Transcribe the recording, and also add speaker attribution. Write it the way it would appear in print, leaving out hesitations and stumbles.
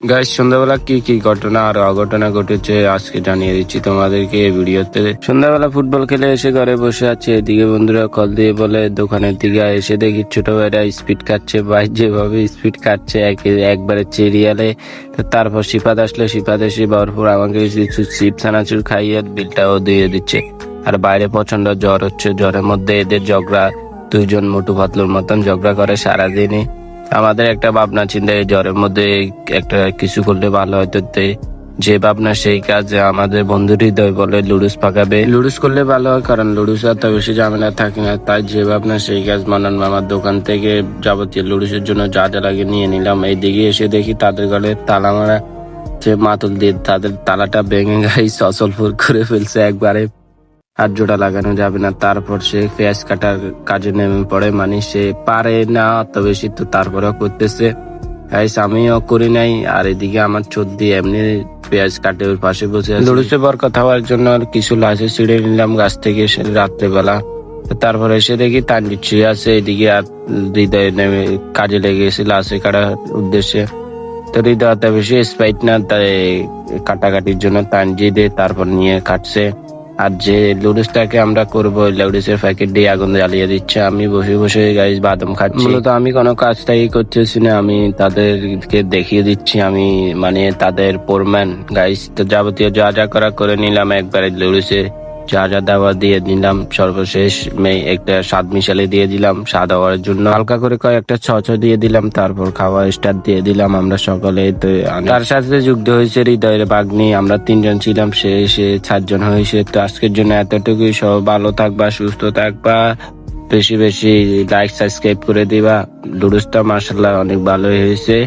Speaker 1: Guys, সন্ধ্যাবেলা কি কি ঘটনা আর অঘটনা ঘটেছে আজকে জানিয়ে দিচ্ছি তোমাদেরকে এই ভিডিওতে। সন্ধ্যাবেলা ফুটবল খেলে এসে ঘরে বসে আছে, এদিকে বন্ধুরা কল দিয়ে বলে দোকানের দিকে এসে দেখি ছোট ভাইরা স্পিড কাটছে। ভাই যেভাবে স্পিড কাটছে একবারে চেরিয়ালে। তারপর সিফাত আসলো, সিফাত এসে ভরপুর আমাকে কিছু চিপস আনাচুর খাইয়ে বিলটাও দিয়ে দিচ্ছে। আর বাইরে প্রচন্ড জ্বর হচ্ছে, জ্বরের মধ্যে এদের ঝগড়া, দুইজন মোটু পাতলুর মতন ঝগড়া করে সারাদিনই। আমাদের একটা ভাবনা চিন্তা, এই জ্বরের মধ্যে একটা কিছু করলে ভালো হয়তো। যে ভাবনা সেই কাজ। আমাদের বন্ধু হৃদয় বলে লুডুস পাকাবে, লুডুস করলে ভালো হয়, কারণ লুডুস এত বেশি ঝামেলা থাকে না। তাই যে ভাবনা সেই কাজ। মানান মামার দোকান থেকে যাবতীয় লুডুসের জন্য যা যা লাগে নিয়ে নিলাম। এইদিকে এসে দেখি তাদের ঘরে তালা মারা, যে মাতুল দিয়ে তাদের তালাটা ভেঙে গাই সসলফুর করে ফেলছে একবারে। আর জোড়া লাগানো যাবে না। তারপর সে পেঁয়াজ কাটার কাজে নেমে পড়ে, মানে সে পারে না অত বেশি, তো তারপরেও করতেছে। গাইস, আমিও করি নাই। আর এদিকে আমার চোদ্দি এমনি পেঁয়াজ কাটে ওর পাশে বসে আছে। লুডুসে বর কথা হওয়ার জন্য আর কিছু লাশে ছিঁড়ে নিলাম গাছ থেকে রাত্রেবেলা। তারপরে এসে দেখি তানজিৎ শুয়ে আছে, এদিকে আর হৃদয় নেমে কাজে লেগে গেছে লাশে কাটার উদ্দেশ্যে। তো হৃদয় অত বেশি স্পাইট না, তাই কাটাকাটির জন্য তানজিদে তারপর নিয়ে কাটছে। আর যে লুডুসটাকে আমরা করবো, লুডুসের প্যাকেট দিয়ে আগুন জ্বালিয়ে দিচ্ছে। আমি বসে বসে গাইস বাদাম খাচ্ছি। মূলত আমি কোনো কাজটাই করতেছি না, আমি তাদেরকে দেখিয়ে দিচ্ছি আমি মানে তাদের পোরম্যান গাইস। তো যাবতীয় যা যা করা করে নিলাম একবারে। লুডুসে যা যা দেওয়া দিয়ে দিলাম, সর্বশেষ একটা স্বাদ মিশালে দিয়ে দিলাম স্বাদ হওয়ার জন্য। হালকা করে কয়েকটা ছ দিয়ে দিলাম, তারপর খাওয়া স্টার্ট দিয়ে দিলাম আমরা সকলে। তো তার সাথে যুক্ত হয়েছে হৃদয়ের বাগ্নি। আমরা তিনজন ছিলাম, সে 4জন হয়েছে। তো আজকের জন্য এতটুকুই। সব ভালো থাকবা, সুস্থ থাকবা, বেশি বেশি লাইক সাবস্ক্রাইব করে দিবা। লুডুসটা মার্শাল্লাহ অনেক ভালোই হয়েছে।